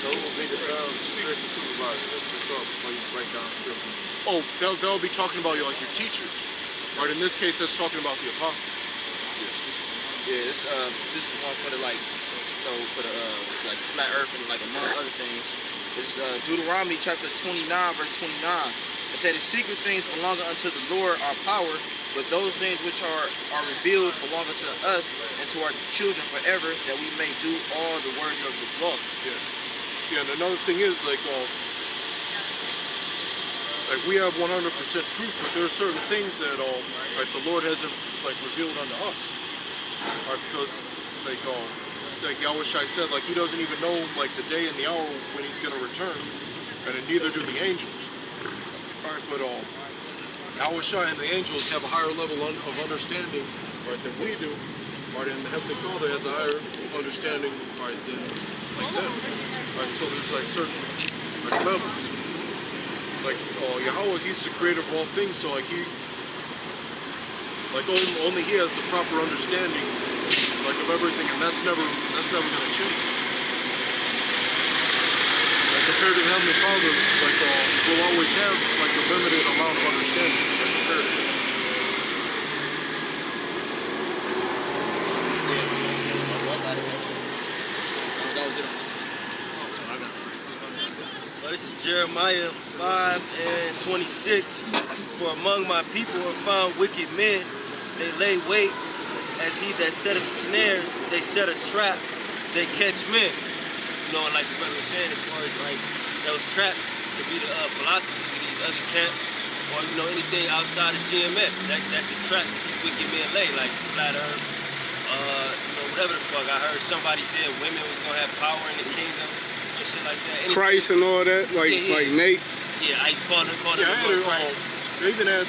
So who will be the spiritual supervisor? Just so before you break down the scripture. Oh, they'll be talking about your teachers. Right, in this case, that's talking about the apostles. Yes. Yeah, this is one for the for the flat earth and among other things. It's Deuteronomy chapter 29, verse 29. It said, "The secret things belong unto the Lord our power, but those things which are revealed belong unto us and to our children forever, that we may do all the words of this law." Yeah. Yeah, and another thing is we have 100% truth, but there are certain things that the Lord hasn't revealed unto us. Right, because like Yahushua said, he doesn't even know the day and the hour when he's gonna return, and neither do the angels. Alright, but Yahushua and the angels have a higher level of understanding, right, than we do. Right, and the Heavenly Father has a higher understanding, right, than them. Right, so there's certain levels. Yahweh, he's the creator of all things, so only he has the proper understanding of everything, and that's never gonna change. Compared to the Heavenly Father, we'll always have a limited amount of understanding compared to him. That was it. This is Jeremiah 5:26. "For among my people are found wicked men. They lay wait as he that setteth snares. They set a trap. They catch men." And like the brother was saying, as far as those traps could be the philosophies of these other camps, or anything outside of GMS. That's the traps that these wicked men lay, like flat earth. Whatever the fuck. I heard somebody said women was gonna have power in the kingdom. Some shit like that. Christ and all that, like Nate. Yeah, I called him the Lord Christ. They even had a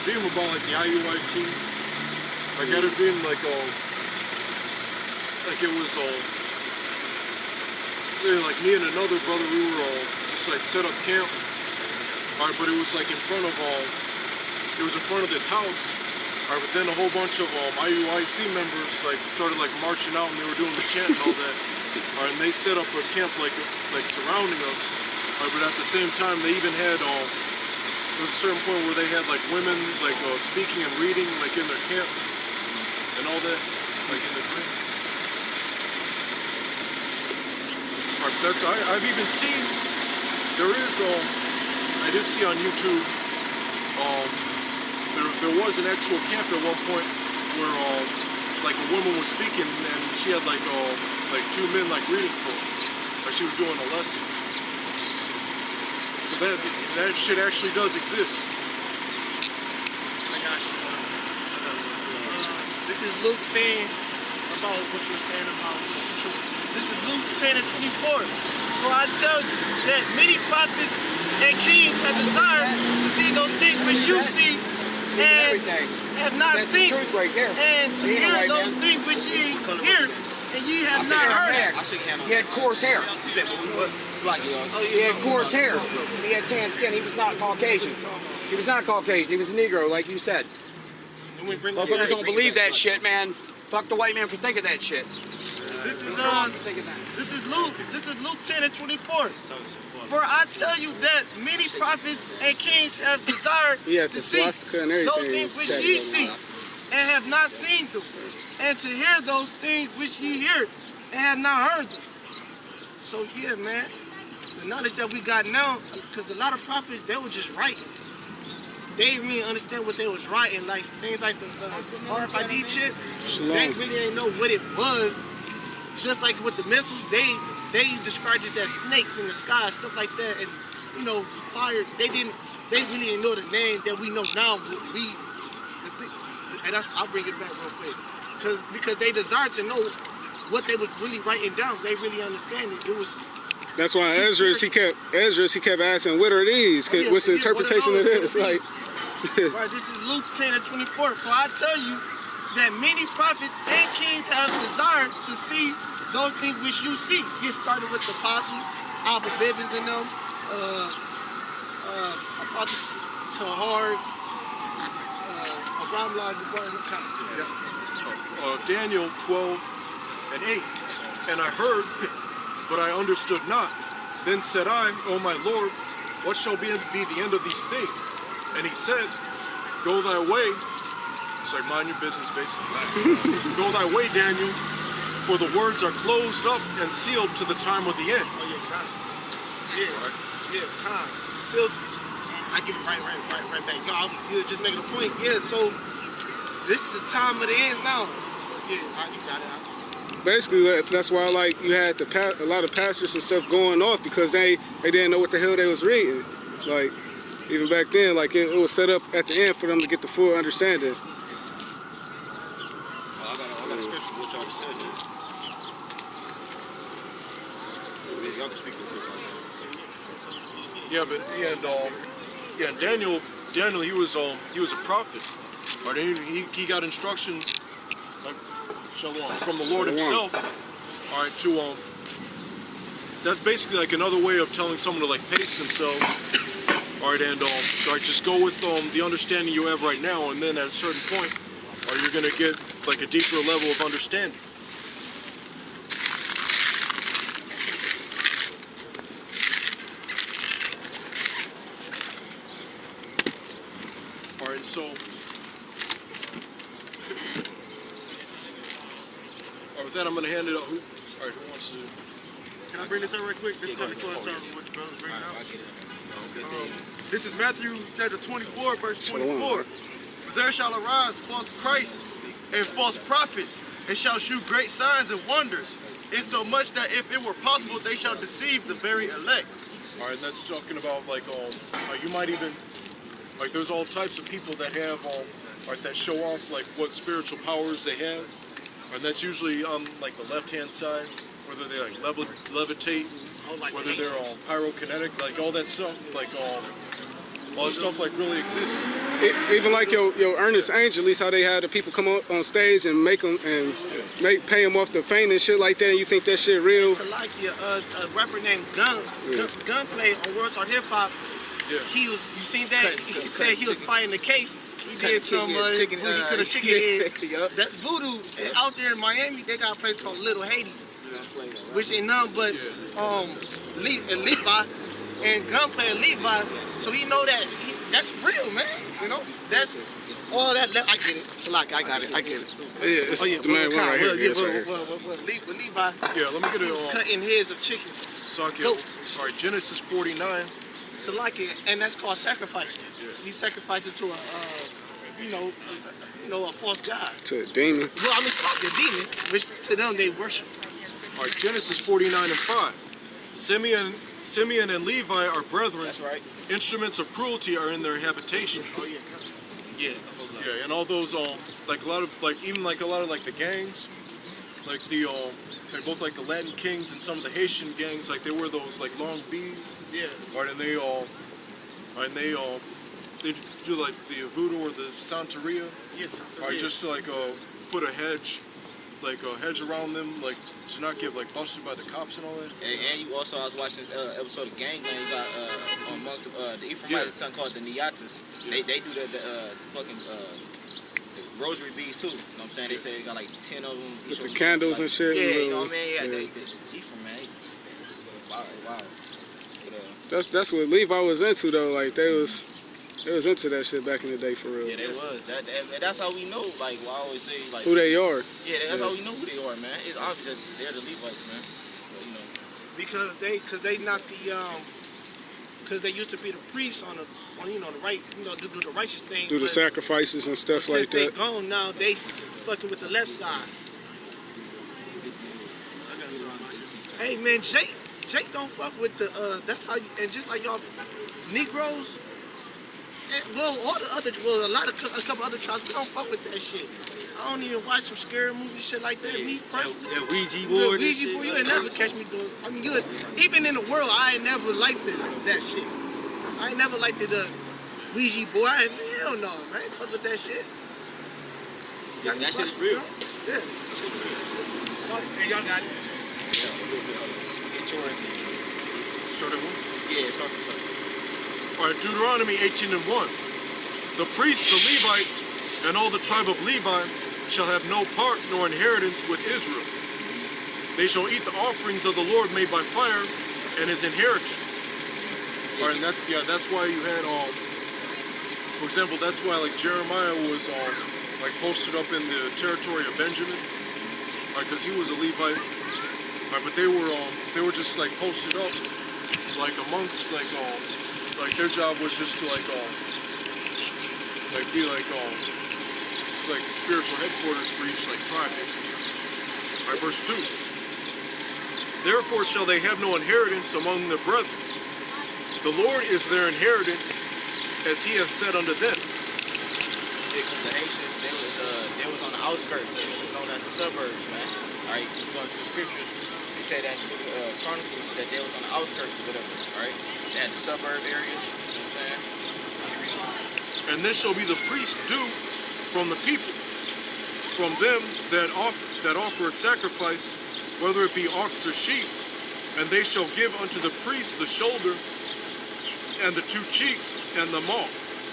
dream about the IUIC. I had a dream it was me and another brother, we were just set up camp. Alright, but it was in front of this house. Alright, but then a whole bunch of IUIC members started marching out, and they were doing the chant and all that. Alright, and they set up a camp surrounding us. Alright, but at the same time they even had there was a certain point where they had women speaking and reading in their camp and all that in the dream. Alright, I've even seen there is I did see on YouTube there was an actual camp at one point where a woman was speaking, and she had two men reading for her. She was doing a lesson. So that shit actually does exist. I got you. This is Luke saying about what you're saying about truth. This is Luke 10:24. "For I tell you that many prophets and kings have desired to see those things which you see and have not seen, and to hear those things which ye hear and ye have not heard." He had coarse hair. He had coarse hair. He had tan skin. He was not Caucasian. He was not Caucasian. He was a Negro, like you said. Motherfuckers don't believe that shit, man. Fuck the white man for thinking that shit. This is Luke. This is Luke 10:24. "For I tell you that many prophets and kings have desired to see those things which ye see and have not seen them, and to hear those things which ye hear and have not heard them." So yeah, man, the knowledge that we got now, because a lot of prophets, they were just writing. They didn't really understand what they was writing, things like the RFID chip. They really didn't know what it was. Just like with the missiles, they described it as snakes in the sky, stuff like that, and fire. They really didn't know the name that we know now. And I'll bring it back real quick, because they desired to know what they was really writing down. They really understand it. It was. That's why Ezra he kept asking, "What are these? What's the interpretation of this?" Right. This is Luke 10:24. "For I tell you that many prophets and kings have desired to see those things which you see." Get started with the apostles, Abba Bivens and them, Apostle Tahar, Abraham Lodge, Daniel 12:8. "And I heard but I understood not. Then said I, O my Lord, what shall be the end of these things? And he said, go thy way. It's like, mind your business, basically. Go thy way, Daniel, for the words are closed up and sealed to the time of the end. Oh yeah, Khan. Yeah, Khan. Sealed. I give it right back. No, you're just making a point. Yeah, so this is the time of the end now. So yeah, you got it. Basically, that's why like you had a lot of pastors and stuff going off because they didn't know what the hell they was reading. Like even back then, like it was set up at the end for them to get the full understanding. I got a scripture for what y'all just said, man. Y'all can speak real quick. Yeah, but and Daniel, he was a prophet. Or he got instruction from the Lord himself. All right, to that's basically like another way of telling someone to like pace themselves. All right, and all right, just go with the understanding you have right now, and then at a certain point, you're gonna get like a deeper level of understanding. All right, so. With that, I'm going to hand it up. All right, who wants to? Can I bring this up right quick? This is going to coincide with what your brother's bringing out. This is Matthew chapter 24, verse 24. There shall arise false Christs and false prophets, and shall shew great signs and wonders, insomuch that if it were possible, they shall deceive the very elect. All right, that's talking about like you might even like there's all types of people that have that show off like what spiritual powers they have. And that's usually on like the left-hand side, whether they like levitate, whether they're all pyrokinetic, like all that stuff, like all that stuff like really exists. Even like your Ernest Angel, at least how they had the people come on stage and make them and pay them off the fame and shit like that, and you think that shit real? It's like a rapper named Gunplay on World Star Hip Hop. Yeah. He was, you seen that? He said he was fighting the case. He did some, he could have chicken head. That's voodoo. And out there in Miami, they got a place called Little Hades, which ain't none but Levi and Gunplay and Levi. So he know that that's real, man. You know, that's all that. I get it. Salak, I got it. I get it. Yeah, it's the main one right here. With Levi, Yeah, let me get he was it. cutting heads of chickens, Suck it. goats. All right, Genesis 49. Salaki, and that's called sacrifice. He sacrificed it to a false god. To a demon. Well, I mean, Salaki, a demon, which to them they worship. All right, Genesis 49 and 5. Simeon and Levi are brethren. That's right. Instruments of cruelty are in their habitations. Oh yeah. Yeah, and all those like a lot of the gangs, like they're both like the Latin Kings and some of the Haitian gangs, like they wear those like long beads. Yeah. Right, and they do like the voodoo or the Santeria. Yes. Right, just to like put a hedge around them, like to not get like busted by the cops and all that. And you also, I was watching this episode of Gangland. You got amongst the Ephraimites, something called the Niyatas. They do the fucking the rosary beads too. You know what I'm saying? They say they got like 10 of them. With the candles and shit. Yeah, you know what I mean? Yeah. The Ephraim, man. Wow. But, That's what Levi was into though. Like they was into that shit back in the day for real. yeah, they was. That's how we know. Like, I always say, like Who they are. Yeah, that's how we know who they are, man. It's obvious that they're the Levites, man. But, you know. Because they not the because they used to be the priests on the right, to do the righteous thing. Do the sacrifices and stuff like Since they that. gone now, they fucking with the left side. I got something. Hey man, Jake don't fuck with the that's how you, and just like y'all Negroes. And, a couple other tribes, we don't fuck with that shit. I don't even watch some scary movie shit like that. Me personally, That Ouija board. Ouija board, you ain't never catch me doing. I mean, even in the world, I ain't never liked that shit. I ain't never liked the Ouija board. Hell no, man. Fuck with that shit. That shit is real. Yeah. Hey, y'all got it. Get yours. Start at 1. Yeah, start from something. All right, Deuteronomy 18 and 1. The priests, the Levites, and all the tribe of Levi shall have no part nor inheritance with Israel. They shall eat the offerings of the Lord made by fire, and his inheritance. All right, and that's why you had for example, that's why like Jeremiah was like posted up in the territory of Benjamin, because he was a Levite. But they were just like posted up, like amongst like their job was just to like be like it's like spiritual headquarters for each like tribe basically. All right, verse 2. Therefore shall they have no inheritance among their brethren. The Lord is their inheritance, as he hath said unto them. Because the Haitians, they was on the outskirts, which is known as the suburbs, man. Alright, you go into the scriptures, they tell that in Chronicles that they was on the outskirts or whatever, alright? They had the suburb areas, you know what I'm saying? And this shall be the priest's due from the people, from them that offer a sacrifice, whether it be ox or sheep, and they shall give unto the priest the shoulder, and the 2 cheeks, and the maw.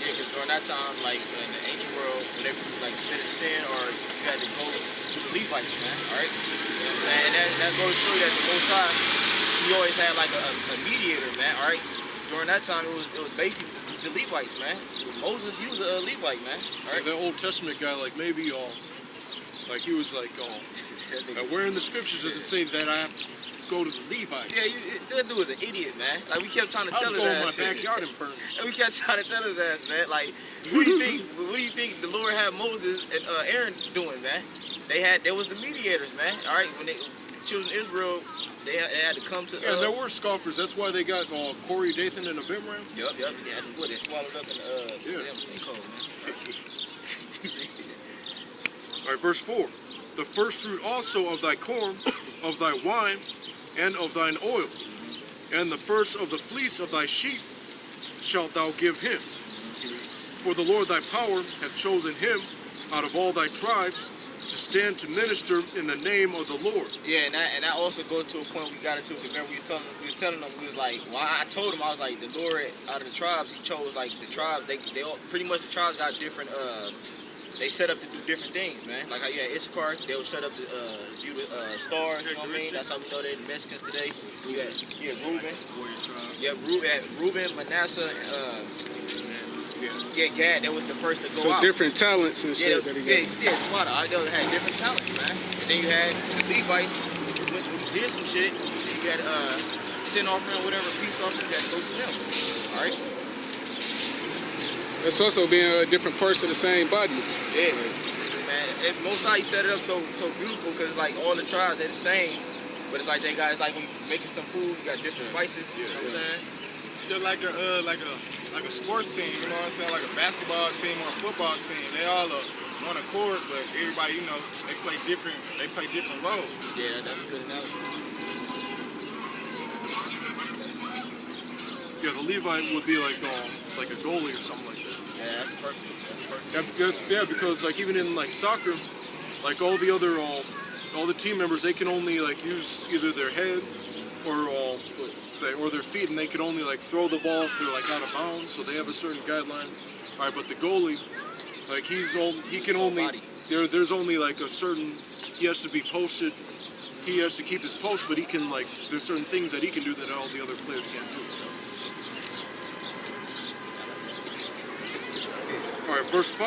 Yeah, because during that time, like in the ancient world, whenever you like committed a sin or you had to go to the Levites, man, alright? You know what I'm saying? And that goes to show you that the Most High, he always had like a mediator, man, alright? During that time, it was basically the Levites, man. Moses, he was a Levite, man, alright? The Old Testament guy, like maybe like he was like where in the scriptures does it say that I have to go to the Levites? Yeah, that dude was an idiot, man. Like we kept trying to tell his ass. I was going in my backyard and burn. We kept trying to tell his ass, man. Like, what do you think the Lord had Moses and Aaron doing, man? There was the mediators, man. All right, when the children of Israel, they had to come to. Yeah, there were scoffers. That's why they got Corey, Dathan, and Abiram. Yep. They had to put it swallowed up in the damn sinkhole, man. All right, verse 4. The first fruit also of thy corn, of thy wine, and of thine oil, and the first of the fleece of thy sheep shalt thou give him. For the Lord thy power hath chosen him out of all thy tribes to stand to minister in the name of the Lord. Yeah, and that also goes to a point we got into. Remember, we was telling them, we was like, well, I told him, I was like, the Lord out of the tribes, he chose like the tribes. They all, pretty much the tribes got different. They set up to do different things, man. Like how you had Issachar, they would set up to view the stars. You know what I mean? That's how we know they're the Mexicans today. You had Reuben. Yeah, Reuben, Manasseh. Gad, that was the first to go so out. So different talents and shit that he got. They had different talents, man. And then you had the Levites who did some shit. You had sin offering, whatever, peace offering, you had to go to them. All right? That's also being a different parts of the same body. Yeah, man. And Most High set it up so beautiful because like all the tribes, they're the same. But it's like they got, it's like when you're making some food, you got different spices, you know what I'm saying? Just like a sports team, you know what I'm saying? Like a basketball team or a football team. They all are on a court, but everybody, you know, they play different roles. Yeah, that's a good analogy. Yeah, the Levite would be like a goalie or something like that. Yeah, that's perfect. Yeah, because like even in like soccer, like all the team members, they can only like use either their head or their feet, and they can only like throw the ball if they're like out of bounds. So they have a certain guideline. All right, but the goalie, like there's only like a certain. He has to be posted. He has to keep his post, but he can like there's certain things that he can do that all the other players can't do. All right, verse 5.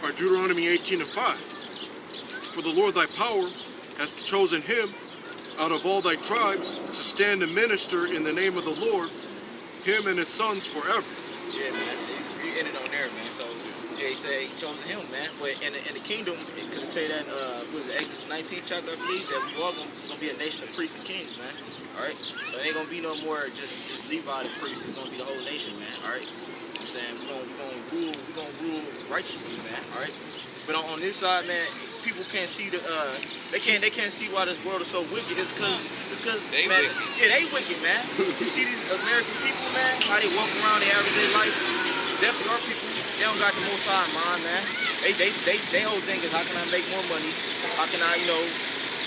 All right, Deuteronomy 18:5. For the Lord thy power hath chosen him out of all thy tribes to stand and minister in the name of the Lord, him and his sons forever. Yeah, man. You ended on there, man. So, yeah, he said he chose him, man. But in the kingdom, because it tell you that, was it Exodus 19 chapter, I believe, that we all gonna be a nation of priests and kings, man. All right? So it ain't gonna be no more just Levi the priest. It's gonna be the whole nation, man. All right? You know what I'm saying? We're gonna rule righteously, man. All right? But on this side, man, people can't see they can't see why this world is so wicked. It's because they man, wicked. yeah, they wicked, man. You see these American people, man, how they walk around their everyday life. Definitely our people, they don't got the Most High in mind, man. They whole thing is how can I make more money? How can I,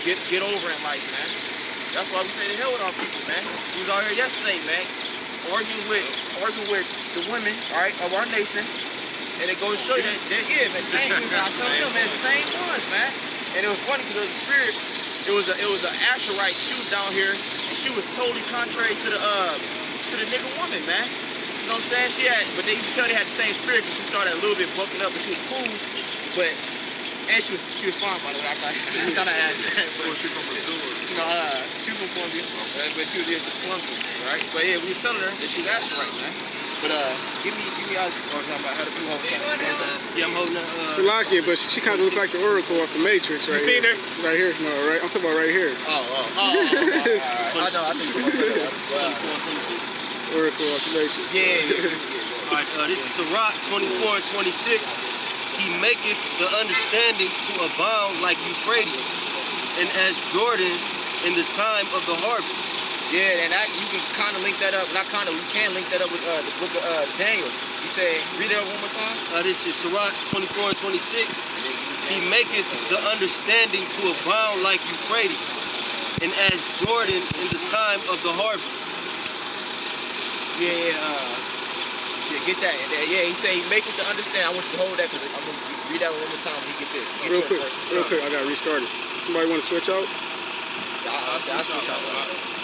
get over in life, man? That's why we say the hell with our people, man. We was out here yesterday, man, arguing with the women, all right, of our nation. And it goes to show you that yeah, man, same people. I tell them, man, same ones, man. And it was funny because the spirit it was an Asherite. She was down here, and she was totally contrary to the nigga woman, man. You know what I'm saying? She had, but you can tell they had the same spirit because she started a little bit bucking up, but she was cool. But and she was fine, by the way. I thought I had that. But Was she from Brazil? you know, she was from Colombia, but she was Colombian, right? But yeah, we was telling her that she was Asherite, man. But give me out or talking about how to do home. Yeah, I'm holding Salakia, but she kind of looked like the Oracle off the Matrix, right? You seen here. her? Right here? No, right. I'm talking about right here. Oh. I know. I think so. Oracle off the Matrix. Yeah. All right, this is Sirach 24 and 26. He maketh the understanding to abound like Euphrates, and as Jordan in the time of the harvest. Yeah, and you can kind of link that up. Not kind of, we can link that up with the book of Daniel. He said, read it one more time. This is Sirach 24 and 26. He maketh the understanding to abound like Euphrates, and as Jordan in the time of the harvest. Yeah, get that. Yeah, he said he maketh the understand. I want you to hold that because I'm going to read that one more time when he get this. Real quick, I got to restart it. Somebody want to switch out? I'll switch out.